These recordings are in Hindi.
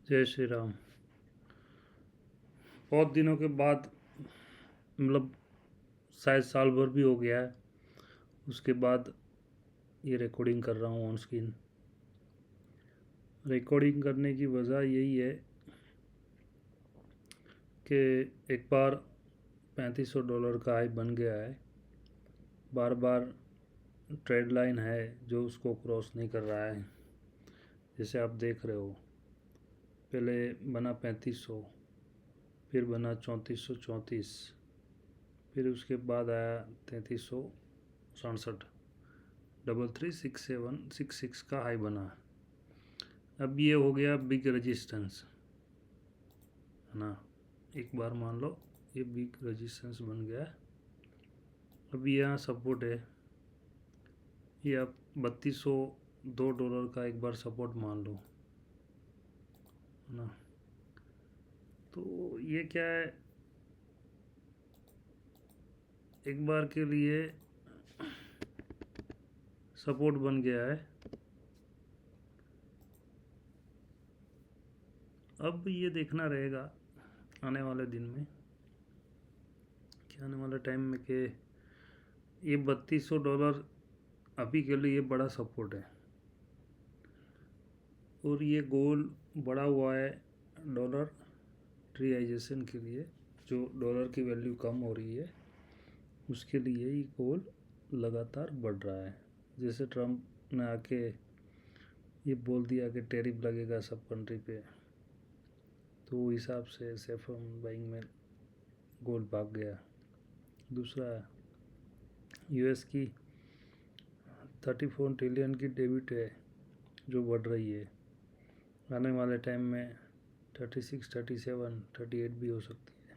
जय श्री राम। बहुत दिनों के बाद, मतलब शायद साल भर भी हो गया है, उसके बाद ये रिकॉर्डिंग कर रहा हूँ ऑन स्क्रीन। रिकॉर्डिंग करने की वजह यही है कि एक बार $3500 का हाई बन गया है। बार बार ट्रेड लाइन है जो उसको क्रॉस नहीं कर रहा है। जैसे आप देख रहे हो, पहले बना 3500, फिर बना 3434, फिर उसके बाद आया 3367, 336766 का हाई बना। अब ये हो गया बिग रेजिस्टेंस, है ना। एक बार मान लो ये बिग रेजिस्टेंस बन गया। अब यहाँ सपोर्ट है, ये आप $3202 का एक बार सपोर्ट मान लो, है ना। तो ये क्या है, एक बार के लिए सपोर्ट बन गया है। अब ये देखना रहेगा आने वाले दिन में, कि आने वाले टाइम में कि ये $3200 अभी के लिए बड़ा सपोर्ट है, और ये गोल बढ़ा हुआ है डॉलर रियलाइजेशन के लिए। जो डॉलर की वैल्यू कम हो रही है उसके लिए ये गोल लगातार बढ़ रहा है। जैसे ट्रम्प ने आके ये बोल दिया कि टैरिफ लगेगा सब कंट्री पे, तो वो हिसाब से सेफ बाइंग में गोल भाग गया। दूसरा, यूएस की 34 ट्रिलियन की डेबिट है जो बढ़ रही है। आने वाले टाइम में 36, 37, 38 भी हो सकती है।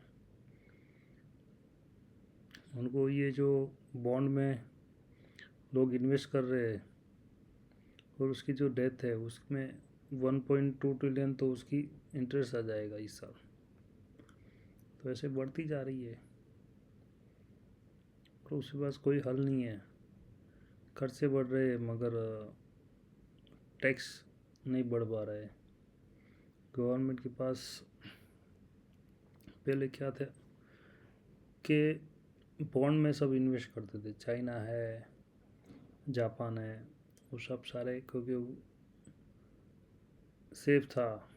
उनको ये जो बॉन्ड में लोग इन्वेस्ट कर रहे हैं और उसकी जो डेथ है उसमें 1.2 ट्रिलियन तो उसकी इंटरेस्ट आ जाएगा इस साल। तो ऐसे बढ़ती जा रही है, तो उसके पास कोई हल नहीं है। खर्चे बढ़ रहे हैं मगर टैक्स नहीं बढ़ पा रहा है। गवर्नमेंट के पास पहले क्या था कि बॉन्ड में सब इन्वेस्ट करते थे, चाइना है, जापान है, वो सब सारे, क्योंकि सेफ था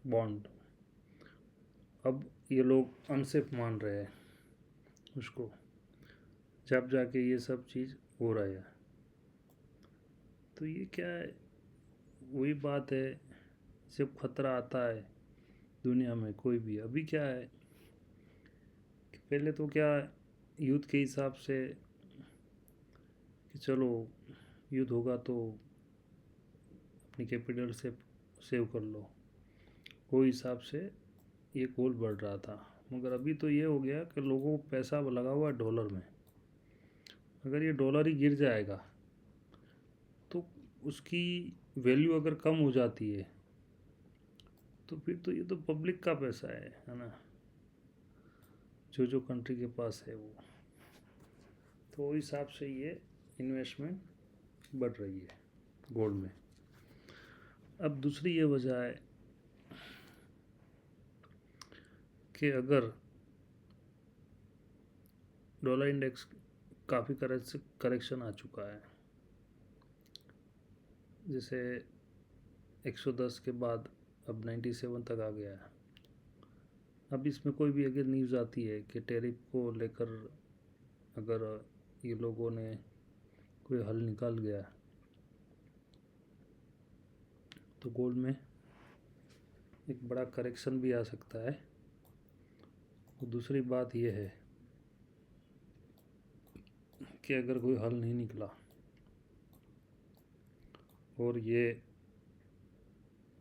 बॉन्ड। अब ये लोग अनसेफ मान रहे हैं उसको, जब जाके ये सब चीज़ हो रहा है। तो ये क्या है, वही बात है, जब खतरा आता है दुनिया में कोई भी, अभी क्या है कि पहले तो क्या युद्ध के हिसाब से कि चलो युद्ध होगा तो अपनी कैपिटल से सेव कर लो, वो हिसाब से ये गोल बढ़ रहा था। मगर अभी तो ये हो गया कि लोगों को पैसा लगा हुआ है डॉलर में। अगर ये डॉलर ही गिर जाएगा तो उसकी वैल्यू अगर कम हो जाती है तो फिर तो ये तो पब्लिक का पैसा है ना, जो जो कंट्री के पास है वो। तो उस हिसाब से ये इन्वेस्टमेंट बढ़ रही है गोल्ड में। अब दूसरी ये वजह है कि अगर डॉलर इंडेक्स काफ़ी करेक्शन आ चुका है, जैसे 110 के बाद अब 97 तक आ गया है। अब इसमें कोई भी अगर न्यूज़ आती है कि टैरिफ को लेकर अगर ये लोगों ने कोई हल निकाल गया तो गोल्ड में एक बड़ा करेक्शन भी आ सकता है। और दूसरी बात यह है कि अगर कोई हल नहीं निकला और ये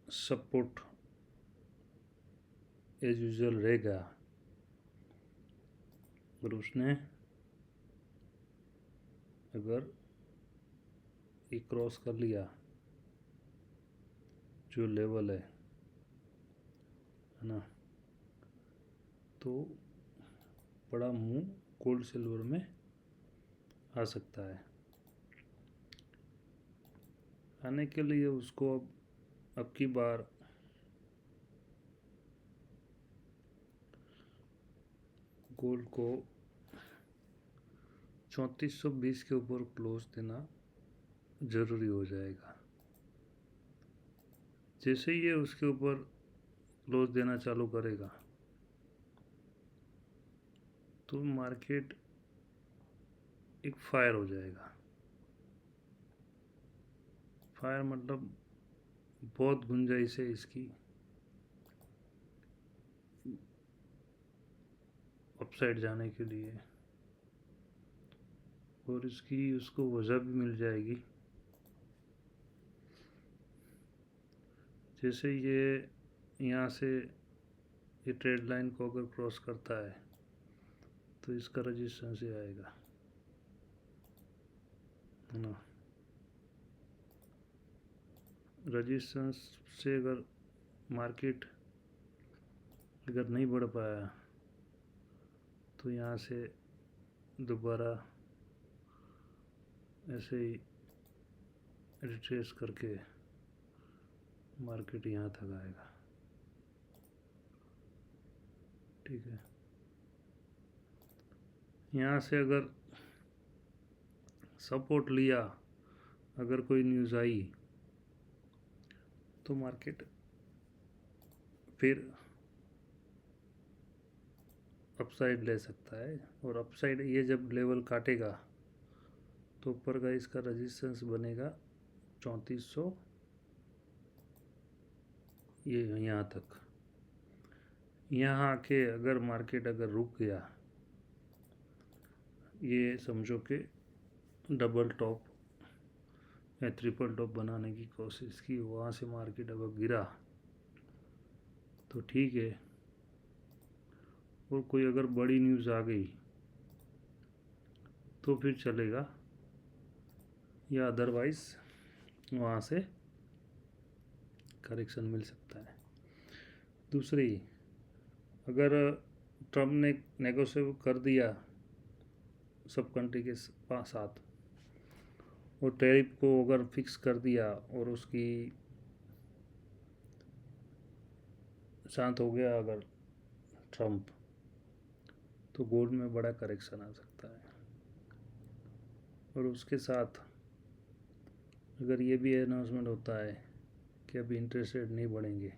सपोर्ट एज यूजल रह गया, और उसने अगर ये क्रॉस कर लिया जो लेवल है ना, तो बड़ा मुंह गोल्ड सिल्वर में आ सकता है। आने के लिए उसको अब की बार गोल्ड को 3420 के ऊपर क्लोज देना ज़रूरी हो जाएगा। जैसे ही ये उसके ऊपर क्लोज देना चालू करेगा तो मार्केट एक फायर हो जाएगा। फायर मतलब बहुत गुंजाइश है इसकी अपसाइड जाने के लिए, और इसकी उसको वजह भी मिल जाएगी। जैसे ये यहाँ से ये ट्रेड लाइन को अगर क्रॉस करता है तो इसका रजिस्टेंस ही आएगा, है ना। रजिस्टेंस से अगर मार्केट अगर नहीं बढ़ पाया तो यहाँ से दोबारा ऐसे ही रिट्रेस करके मार्केट यहाँ तक आएगा। ठीक है, यहाँ से अगर सपोर्ट लिया, अगर कोई न्यूज़ आई तो मार्केट फिर अपसाइड ले सकता है। और अपसाइड ये जब लेवल काटेगा तो ऊपर का इसका रेजिस्टेंस बनेगा 3400, ये यहाँ तक। यहाँ आके अगर मार्केट अगर रुक गया, ये समझो कि डबल टॉप या ट्रिपल टॉप बनाने की कोशिश की, वहाँ से मार्केट अगर गिरा तो ठीक है, और कोई अगर बड़ी न्यूज़ आ गई तो फिर चलेगा, या अदरवाइज़ वहाँ से करेक्शन मिल सकता है। दूसरी, अगर ट्रम्प ने नेगोशिएट कर दिया सब कंट्री के साथ और टैरिफ को अगर फिक्स कर दिया और उसकी शांत हो गया अगर ट्रम्प, तो गोल्ड में बड़ा करेक्शन आ सकता है। और उसके साथ अगर ये भी अनाउंसमेंट होता है कि अभी इंटरेस्ट रेट नहीं बढ़ेंगे,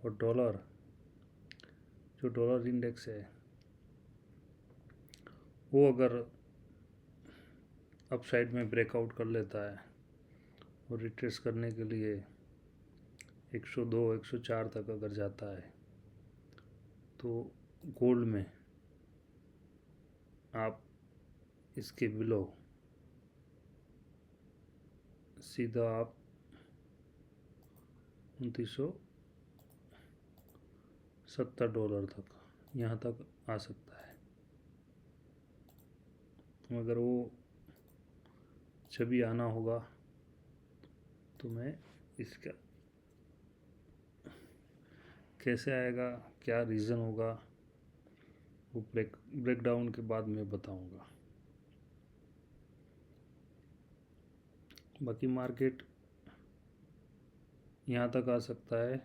और डॉलर जो डॉलर इंडेक्स है वो अगर अपसाइड में ब्रेकआउट कर लेता है और रिट्रेस करने के लिए 102 104 तक अगर जाता है तो गोल्ड में आप इसके बिलो सीधा आप $2970 तक यहाँ तक आ सकता है। मगर वो जब भी आना होगा तो मैं इसका कैसे आएगा, क्या रीज़न होगा, वो ब्रेक डाउन के बाद मैं बताऊंगा। बाकी मार्केट यहाँ तक आ सकता है,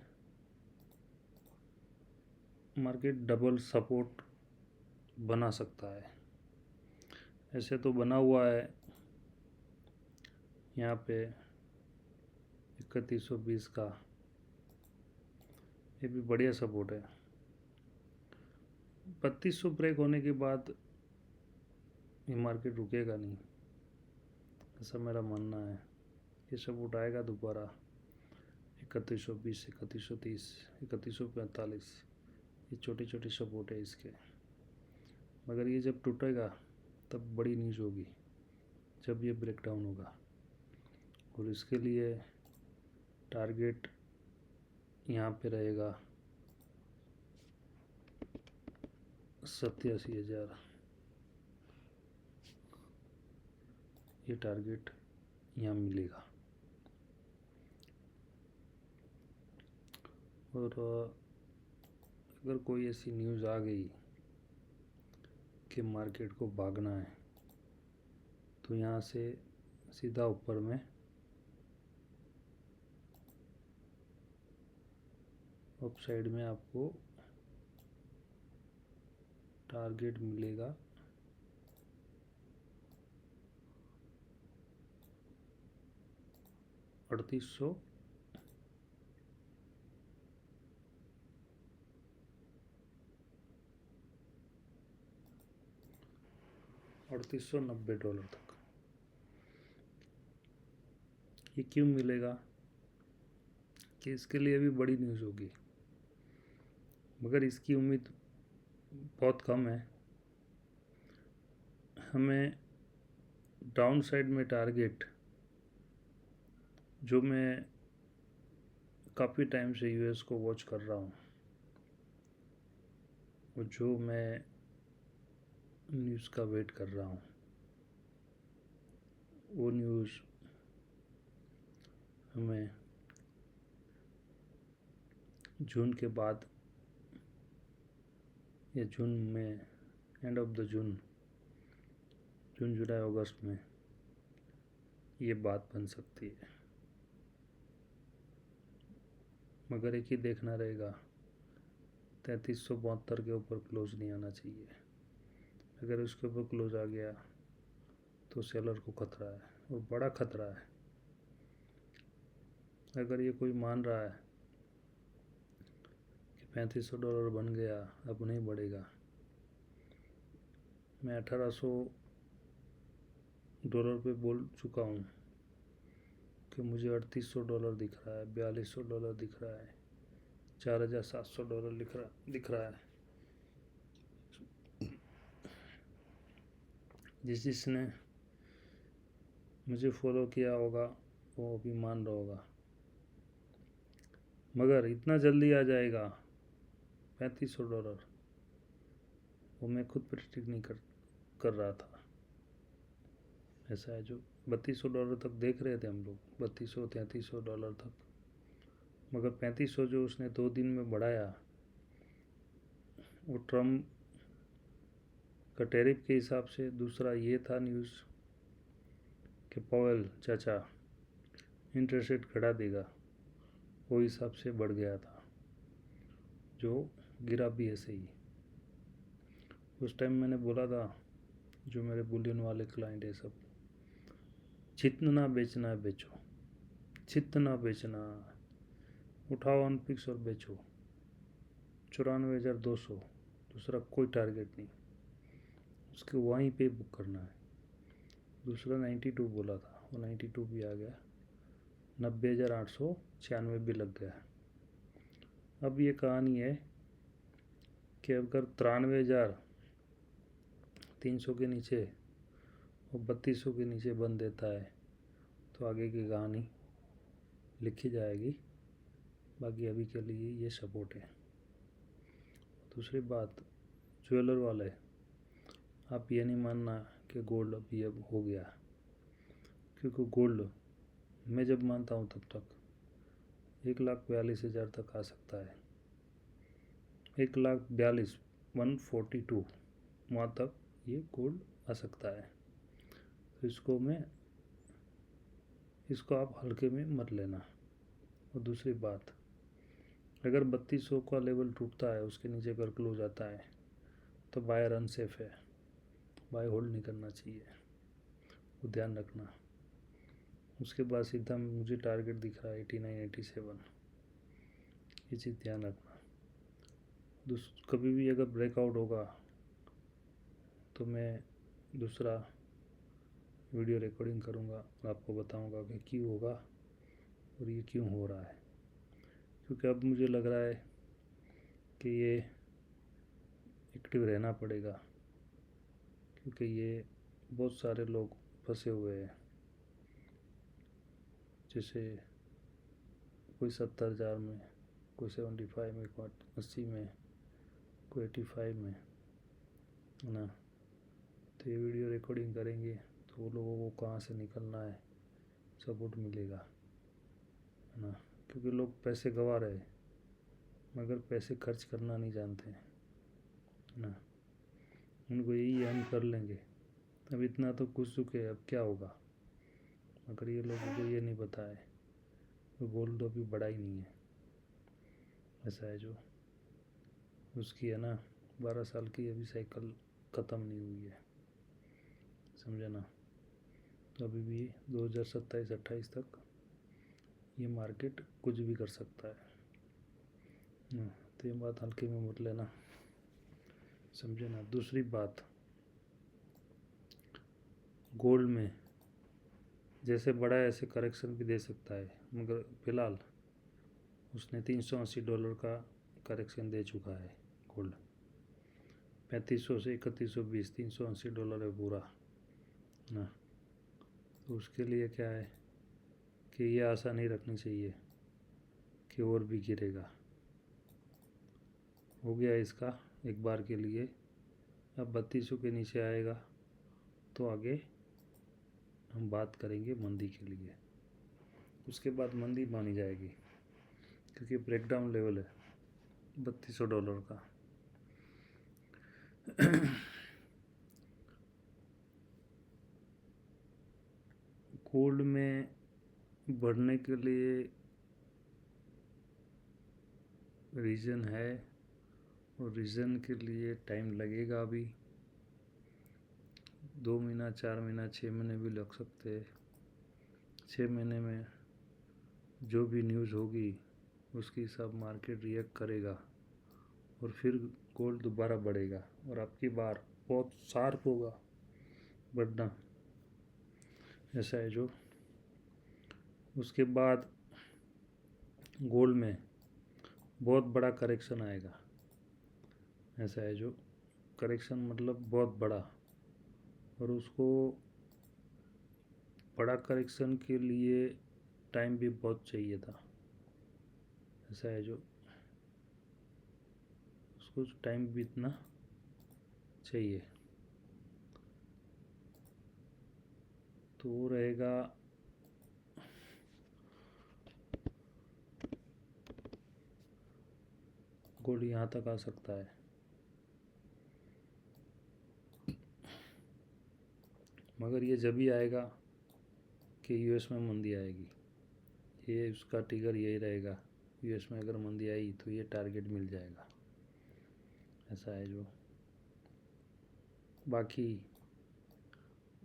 मार्केट डबल सपोर्ट बना सकता है। ऐसे तो बना हुआ है यहाँ पे 3120 का, ये भी बढ़िया सपोर्ट है। 3200 ब्रेक होने के बाद ये मार्केट रुकेगा नहीं, ऐसा मेरा मानना है। ये सपोर्ट आएगा दोबारा 3120, 3130, 3145, ये छोटे छोटे सपोर्ट है इसके। मगर ये जब टूटेगा तब बड़ी न्यूज़ होगी, जब ये ब्रेक डाउन होगा। और इसके लिए टारगेट यहाँ पे रहेगा 87,000, ये टारगेट यहाँ मिलेगा। और अगर कोई ऐसी न्यूज़ आ गई कि मार्केट को भागना है तो यहाँ से सीधा ऊपर में अप साइड में आपको टारगेट मिलेगा 3800 $3890 तक। ये क्यों मिलेगा कि इसके लिए भी बड़ी न्यूज़ होगी, मगर इसकी उम्मीद बहुत कम है। हमें डाउन साइड में टारगेट, जो मैं काफ़ी टाइम से यूएस को वॉच कर रहा हूँ और जो मैं न्यूज़ का वेट कर रहा हूँ, वो न्यूज़ हमें जून के बाद या जून में, एंड ऑफ द जून जुलाई अगस्त में ये बात बन सकती है। मगर एक ही देखना रहेगा, 3372 के ऊपर क्लोज नहीं आना चाहिए। अगर उसके ऊपर क्लोज आ गया तो सेलर को खतरा है, और बड़ा खतरा है। अगर ये कोई मान रहा है कि $3500 बन गया, अब नहीं बढ़ेगा, मैं $1800 पे बोल चुका हूँ कि मुझे $3800 दिख रहा है, $4200 दिख रहा है, $4700 दिख रहा है। जिसने मुझे फॉलो किया होगा वो अभी मान रहा होगा, मगर इतना जल्दी आ जाएगा $3500, वो मैं खुद प्रेडिक्ट नहीं कर रहा था। ऐसा है, जो $3200 तक देख रहे थे हम लोग, $3200-3300 तक, मगर 3500 जो उसने 2 दिन में बढ़ाया, वो ट्रम्प का टैरिफ के हिसाब से। दूसरा ये था न्यूज़ कि पावेल चाचा इंटरेस्ट रेट घटा देगा, वो हिसाब से बढ़ गया था, जो गिरा भी ऐसे ही। उस टाइम मैंने बोला था, जो मेरे बुलियन वाले क्लाइंट है सब, जितना बेचना है बेचो, जितना बेचना, उठाओ अनफिक्स और बेचो। 94,200, दूसरा कोई टारगेट नहीं, उसके वहीं पे बुक करना है। दूसरा 92 बोला था, वो 92 भी आ गया, 90,896 भी लग गया। अब ये कहानी है कि अगर 93,300 के नीचे और 3200 के नीचे बन देता है तो आगे की कहानी लिखी जाएगी। बाकी अभी के लिए ये सपोर्ट है। दूसरी बात, ज्वेलर वाले, आप ये नहीं मानना कि गोल्ड अभी अब हो गया, क्योंकि गोल्ड मैं जब मानता हूँ तब तक 1,42,000 तक आ सकता है। 1,42,000, 142 वहाँ तक ये गोल्ड आ सकता है। तो इसको आप हल्के में मत लेना। और दूसरी बात, अगर 3200 का लेवल टूटता है, उसके नीचे अगर क्लोज आता है तो बायर अनसेफ है, बाय होल्ड नहीं करना चाहिए, वो ध्यान रखना। उसके बाद सीधा मुझे टारगेट दिख रहा है 89, 87, ये चीज़ ध्यान रखना। कभी भी अगर ब्रेकआउट होगा तो मैं दूसरा वीडियो रिकॉर्डिंग करूँगा और आपको बताऊँगा कि क्यों होगा और ये क्यों हो रहा है। क्योंकि अब मुझे लग रहा है कि ये एक्टिव रहना पड़ेगा, क्योंकि ये बहुत सारे लोग फंसे हुए हैं। जैसे कोई 70,000 में, कोई 75 में, कोई 80 में, कोई 85 में, है ना। तो ये वीडियो रिकॉर्डिंग करेंगे तो वो लोगों को कहाँ से निकलना है, सपोर्ट मिलेगा, है ना। क्योंकि लोग पैसे गंवा रहे हैं मगर पैसे खर्च करना नहीं जानते हैं, है ना। उनको यही हम कर लेंगे, अब इतना तो घुस चुके हैं, अब क्या होगा। मगर ये लोगों को ये नहीं पता है, वो गोल्ड अभी बढ़ा ही नहीं है। ऐसा है, जो उसकी है ना 12 साल की अभी साइकिल ख़त्म नहीं हुई है, समझे ना। तो अभी भी 2027-28 तक ये मार्केट कुछ भी कर सकता है। तो ये बात हल्के में मत लेना, समझे ना। दूसरी बात, गोल्ड में जैसे बड़ा ऐसे करेक्शन भी दे सकता है, मगर फ़िलहाल उसने $380 का करेक्शन दे चुका है गोल्ड। 3500 से 3120, $380 है पूरा ना। तो उसके लिए क्या है कि ये आशा नहीं रखनी चाहिए कि और भी गिरेगा। हो गया इसका एक बार के लिए। अब 3200 के नीचे आएगा तो आगे हम बात करेंगे मंदी के लिए। उसके बाद मंदी मानी जाएगी, क्योंकि ब्रेकडाउन लेवल है $3200 का। गोल्ड में बढ़ने के लिए रीज़न है, और रीज़न के लिए टाइम लगेगा। अभी 2 महीना, 4 महीना, 6 महीने भी लग सकते हैं। 6 महीने में जो भी न्यूज़ होगी उसके हिसाब मार्केट रिएक्ट करेगा, और फिर गोल्ड दोबारा बढ़ेगा, और आपकी बार बहुत शार्प होगा बढ़ना, ऐसा है जो। उसके बाद गोल्ड में बहुत बड़ा करेक्शन आएगा, ऐसा है जो। करेक्शन मतलब बहुत बड़ा, और उसको बड़ा करेक्शन के लिए टाइम भी बहुत चाहिए था, ऐसा है जो। उसको टाइम भी इतना चाहिए। तो वो रहेगा गोल्ड यहाँ तक आ सकता है, मगर ये जब ही आएगा कि यूएस में मंदी आएगी। ये उसका ट्रिगर यही रहेगा, यूएस में अगर मंदी आई तो ये टारगेट मिल जाएगा, ऐसा है जो। बाकी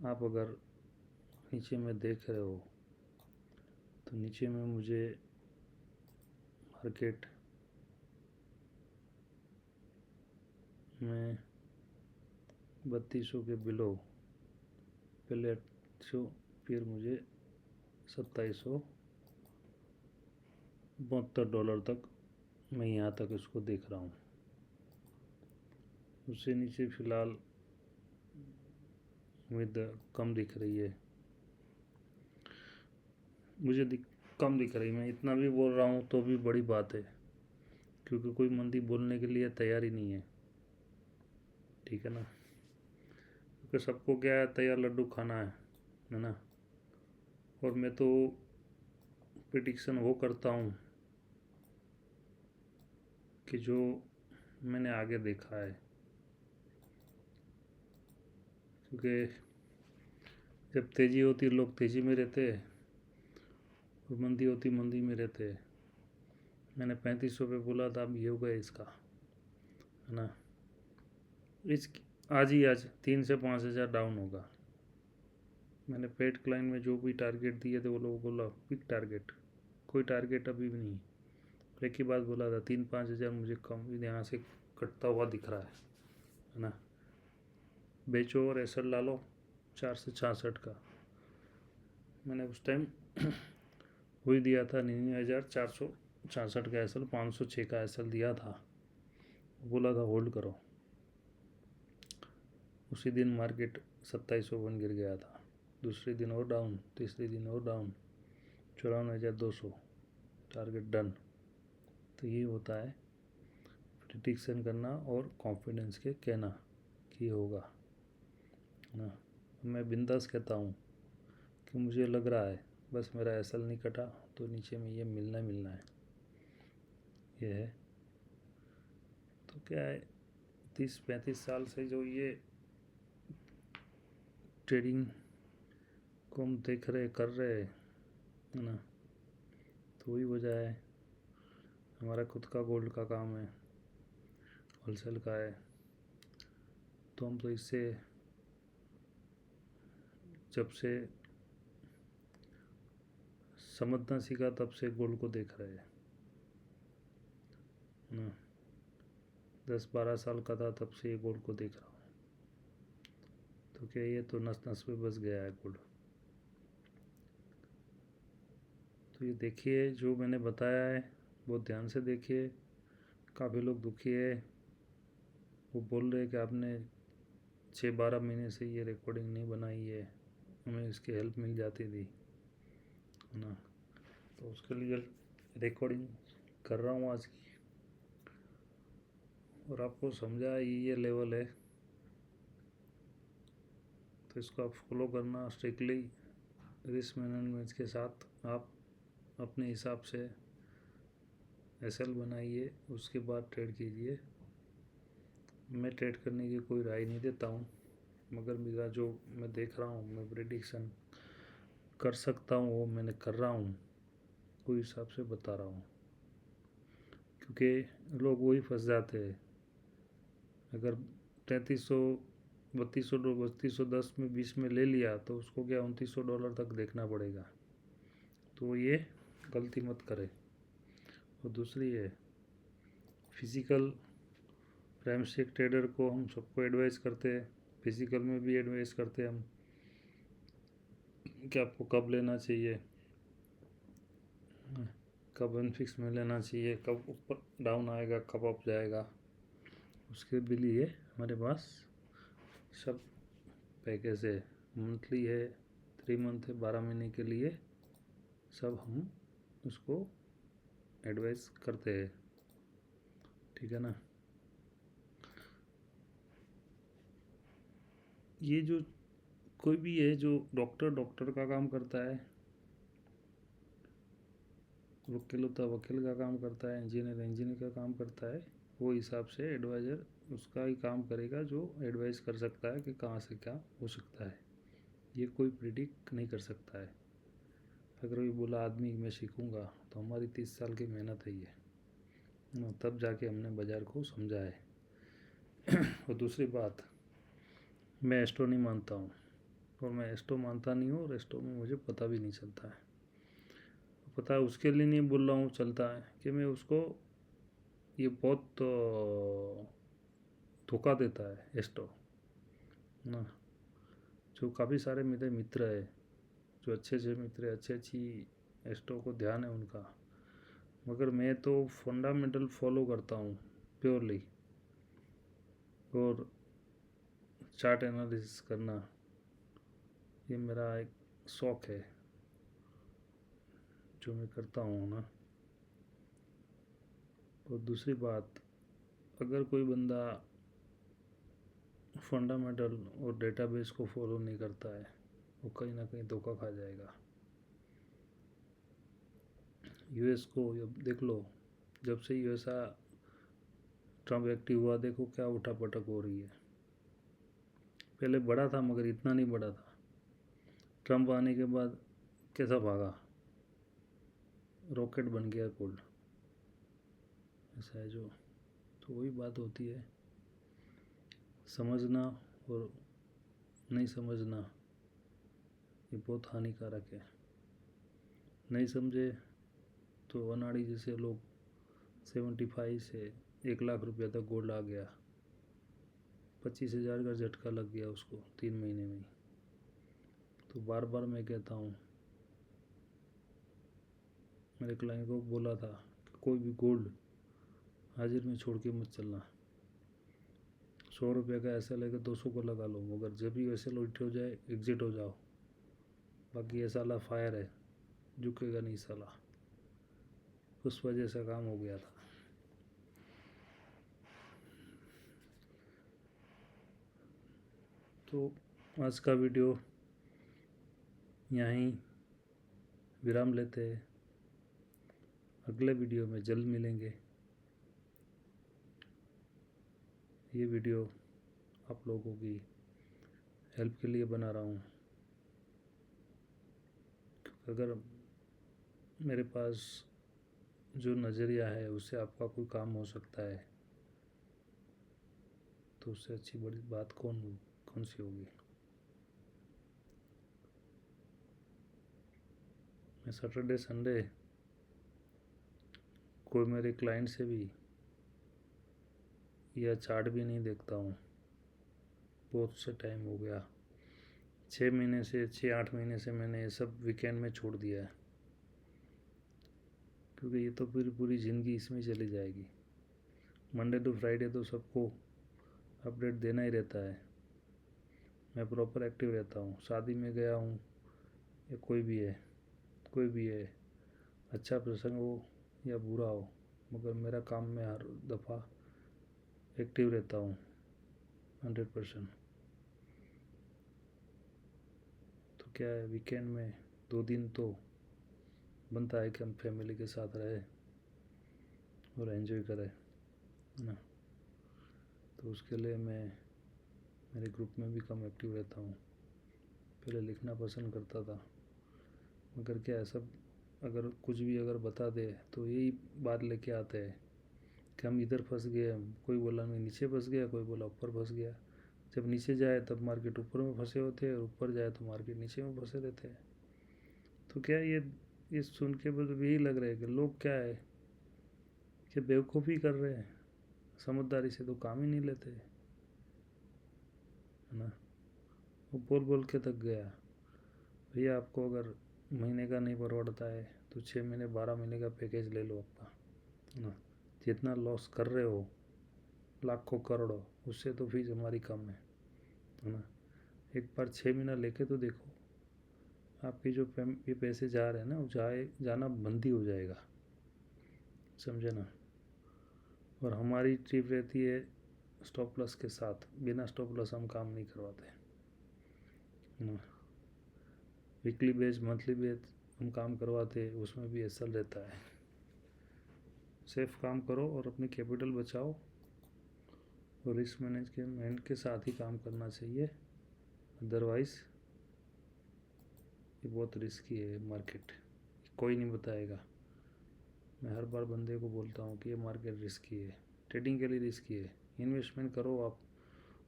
आप अगर नीचे में देख रहे हो तो नीचे में मुझे मार्केट में 3200 के बिलो पहले 800, फिर मुझे $2772 तक मैं यहाँ तक इसको देख रहा हूँ। उससे नीचे फ़िलहाल उम्मीद कम दिख रही है मुझे, कम दिख रही। मैं इतना भी बोल रहा हूँ तो भी बड़ी बात है, क्योंकि कोई मंदी बोलने के लिए तैयार ही नहीं है, ठीक है ना। क्योंकि सबको क्या है, तैयार लड्डू खाना है ना। और मैं तो प्रिडिक्शन वो करता हूँ कि जो मैंने आगे देखा है, क्योंकि जब तेज़ी होती लोग तेज़ी में रहते हैं, और मंदी होती मंदी में रहते हैं। मैंने 3500 पे बोला था, अब ये होगा इसका, है ना। इस आज 3 से 5 हज़ार डाउन होगा। मैंने पेड क्लाइन में जो भी टारगेट दिए थे वो लोग बोला बिग टारगेट, कोई टारगेट अभी भी नहीं। एक ही बात बोला था, 3-5 हज़ार मुझे कम यहाँ से कटता हुआ दिख रहा है ना। बेचो और एसएल डालो 4 से 66 का। मैंने उस टाइम वही दिया था 99,466 का एसएल, 506 का एसएल दिया था, बोला था होल्ड करो। उसी दिन मार्केट 2701 गिर गया था, दूसरे दिन और डाउन, तीसरे दिन और डाउन, 54,200 टारगेट डन। तो ये होता है प्रिडिक्शन करना और कॉन्फिडेंस के कहना कि होगा, है ना। मैं बिंदास कहता हूँ कि मुझे लग रहा है, बस मेरा एसएल नहीं कटा तो नीचे में ये मिलना है, ये है। तो क्या है, 30-35 साल से जो ये ट्रेडिंग को हम देख रहे कर रहे है ना, तो वही वजह है। हमारा खुद का गोल्ड का काम है, होलसेल का है, तो हम तो इससे जब से समझना सीखा तब से गोल्ड को देख रहे हैं ना। 10-12 साल का था तब से ये गोल्ड को देख रहा हूँ। तो क्या ये तो नस नस में बस गया है गोल्ड। तो ये देखिए, जो मैंने बताया है बहुत ध्यान से देखिए। काफ़ी लोग दुखी है, वो बोल रहे हैं कि आपने 6-12 महीने से ये रिकॉर्डिंग नहीं बनाई है, हमें इसकी हेल्प मिल जाती थी, है ना। तो उसके लिए रिकॉर्डिंग कर रहा हूँ आज की, और आपको समझा ये लेवल है। तो इसको आप फॉलो करना स्ट्रिक्टली, रिस्क मैनेजमेंट के साथ। आप अपने हिसाब से एसएल बनाइए, उसके बाद ट्रेड कीजिए। मैं ट्रेड करने की कोई राय नहीं देता हूँ, मगर मेरा जो मैं देख रहा हूँ, मैं प्रेडिक्शन कर सकता हूँ वो मैंने कर रहा हूँ, कोई हिसाब से बता रहा हूँ। क्योंकि लोग वही फंस जाते हैं। अगर 3300 3210 में 20 में ले लिया तो उसको क्या $2900 तक देखना पड़ेगा। तो ये गलती मत करे। और दूसरी है, फिज़िकल प्राइम स्टॉक ट्रेडर को हम सबको एडवाइस करते हैं, फिज़िकल में भी एडवाइस करते हैं हम कि आपको कब लेना चाहिए, कब फिक्स में लेना चाहिए, कब ऊपर डाउन आएगा, कब अप जाएगा। उसके भी लिए हमारे पास सब पैकेज है, मंथली है, 3 मंथ है, 12 महीने के लिए सब हम उसको एडवाइस करते हैं। ठीक है ना। ये जो कोई भी है, जो डॉक्टर का काम करता है, वकील होता है वकील का काम करता है, इंजीनियर का काम करता है, वो हिसाब से एडवाइज़र उसका ही काम करेगा, जो एडवाइस कर सकता है कि कहाँ से क्या हो सकता है। ये कोई प्रिडिक्ट नहीं कर सकता है। अगर भी बोला आदमी मैं सीखूंगा, तो हमारी 30 साल की मेहनत है ये, तब जाके हमने बाज़ार को समझा है। और दूसरी बात, मैं एस्ट्रो नहीं मानता हूँ, और मैं एस्ट्रो मानता नहीं हूँ, और एस्ट्रो में मुझे पता भी नहीं चलता है। पता है उसके लिए नहीं बोल रहा हूँ, चलता है कि मैं उसको, ये बहुत धोखा देता है एस्ट्रो ना। जो काफ़ी सारे मेरे मित्र है, जो अच्छे मित्र, अच्छी एस्ट्रो को ध्यान है उनका, मगर मैं तो फंडामेंटल फॉलो करता हूँ प्योरली। और चार्ट एनालिसिस करना ये मेरा एक शौक़ है, जो मैं करता हूँ ना। और दूसरी बात, अगर कोई बंदा फंडामेंटल और डेटाबेस को फॉलो नहीं करता है, वो कहीं ना कहीं धोखा खा जाएगा। यूएस को देख लो, जब से यूएसआ ट्रम्प एक्टिव हुआ, देखो क्या उठापटक हो रही है। पहले बड़ा था मगर इतना नहीं बड़ा था, ट्रम्प आने के बाद कैसा भागा, रॉकेट बन गया गोल्ड। ऐसा है जो, तो वही बात होती है, समझना और नहीं समझना ये बहुत हानिकारक है। नहीं समझे तो अनाड़ी जैसे लोग 75 से 1 लाख रुपया तक गोल्ड आ गया, 25,000 का झटका लग गया उसको 3 महीने में। तो बार बार मैं कहता हूँ, मेरे क्लाइंट को बोला था कि कोई भी गोल्ड हाजिर में छोड़ के मत चलना। 100 रुपये का ऐसा लेकर 200 को लगा लो, मगर जब भी वैसे उल्टे हो जाए एग्जिट हो जाओ। बाकी ये साला फायर है, झुकेगा नहीं साला। उस वजह से काम हो गया था। तो आज का वीडियो यहीं विराम लेते हैं, अगले वीडियो में जल्द मिलेंगे। ये वीडियो आप लोगों की हेल्प के लिए बना रहा हूँ। अगर मेरे पास जो नज़रिया है उससे आपका कोई काम हो सकता है, तो उससे अच्छी बड़ी बात कौन सी होगी। मैं सैटरडे संडे कोई मेरे क्लाइंट से भी या चार्ट भी नहीं देखता हूँ। बहुत से टाइम हो गया, 6 महीने से मैंने ये सब वीकेंड में छोड़ दिया है, क्योंकि ये तो फिर पूरी ज़िंदगी इसमें चली जाएगी। मंडे टू फ्राइडे तो सबको अपडेट देना ही रहता है। मैं प्रॉपर एक्टिव रहता हूँ। शादी में गया हूँ या कोई भी है, अच्छा प्रसंग हो या बुरा हो, मगर मेरा काम में हर दफ़ा एक्टिव रहता हूँ 100%। तो क्या है, वीकेंड में 2 दिन तो बनता है कि हम फैमिली के साथ रहे और एंजॉय करें, है ना। तो उसके लिए मैं मेरे ग्रुप में भी कम एक्टिव रहता हूँ। पहले लिखना पसंद करता था, मगर क्या है, सब अगर कुछ भी अगर बता दे तो यही बात लेके आते हैं कि हम इधर फंस गए। कोई बोला मैं नीचे फंस गया, कोई बोला ऊपर फंस गया। जब नीचे जाए तब मार्केट ऊपर में फंसे होते हैं, और ऊपर जाए तो मार्केट नीचे में फंसे रहते हैं। तो क्या ये सुन के मतलब यही लग रहा है कि लोग क्या है कि बेवकूफ़ी कर रहे हैं, समझदारी से तो काम ही नहीं लेते, है ना। वो बोल के थक गया। भैया आपको अगर महीने का नहीं परवड़ता है तो 6 महीने 12 महीने का पैकेज ले लो आपका, है ना। जितना लॉस कर रहे हो लाखों करोड़ों, उससे तो फीस हमारी कम है ना। एक बार 6 महीना लेके तो देखो, आपकी जो ये पैसे जा रहे हैं ना, वो जाना बंद ही हो जाएगा, समझे ना। और हमारी ट्रिप रहती है स्टॉप लॉस के साथ, बिना स्टॉप लॉस हम काम नहीं करवाते, है ना। वीकली बेस मंथली बेस हम काम करवाते हैं, उसमें भी ऐसा रहता है। सेफ काम करो और अपनी कैपिटल बचाओ, और रिस्क मैनेजमेंट के साथ ही काम करना चाहिए। अदरवाइज़ ये बहुत रिस्की है मार्केट, कोई नहीं बताएगा। मैं हर बार बंदे को बोलता हूँ कि ये मार्केट रिस्की है, ट्रेडिंग के लिए रिस्की है। इन्वेस्टमेंट करो आप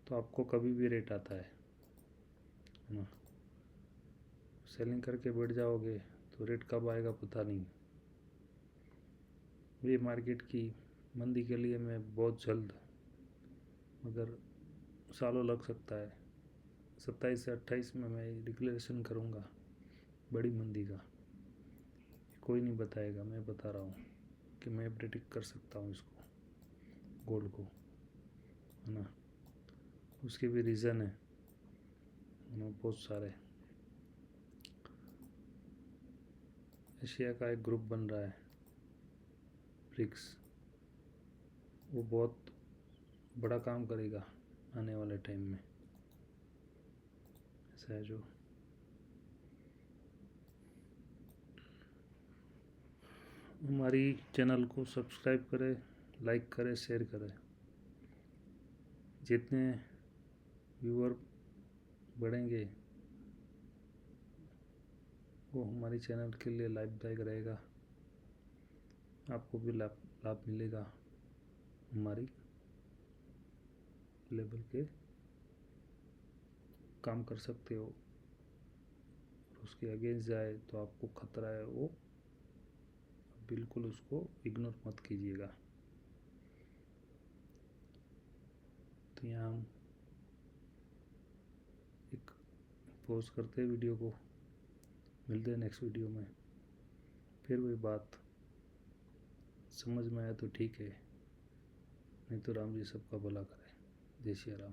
तो आपको कभी भी रेट आता है ना। सेलिंग करके बैठ जाओगे तो रेट कब आएगा पता नहीं। ये मार्केट की मंदी के लिए मैं बहुत जल्द, मगर सालों लग सकता है, 27 से 28 में मैं डिक्लेरेशन करूँगा बड़ी मंदी का। कोई नहीं बताएगा, मैं बता रहा हूँ कि मैं प्रेडिक्ट कर सकता हूँ इसको, गोल्ड को, है ना। उसके भी रीज़न है ना, बहुत सारे। एशिया का एक ग्रुप बन रहा है ब्रिक्स, वो बहुत बड़ा काम करेगा आने वाले टाइम में, ऐसा है। जो हमारी चैनल को सब्सक्राइब करें, लाइक करें, शेयर करें। जितने व्यूअर बढ़ेंगे वो हमारी चैनल के लिए लाभदायक रहेगा, आपको भी लाभ मिलेगा। हमारी लेवल के काम कर सकते हो, और उसके अगेंस्ट जाए तो आपको खतरा है, वो बिल्कुल उसको इग्नोर मत कीजिएगा। तो यहाँ हम एक पॉज करते हैं वीडियो को, मिलते हैं नेक्स्ट वीडियो में। फिर वही बात, समझ में आया तो ठीक है, नहीं तो राम जी सबका भला करे। जय श्री राम।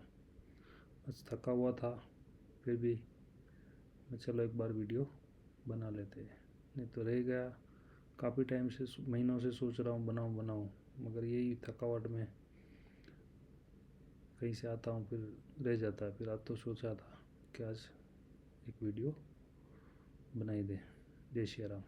आज थका हुआ था, फिर भी मैं चलो एक बार वीडियो बना लेते हैं, नहीं तो रह गया। काफ़ी टाइम से, महीनों से सोच रहा हूँ बनाऊँ, मगर यही थकावट में कहीं से आता हूँ फिर रह जाता है। फिर आज तो सोचा था कि आज एक वीडियो बनाई दे। जय श्री राम।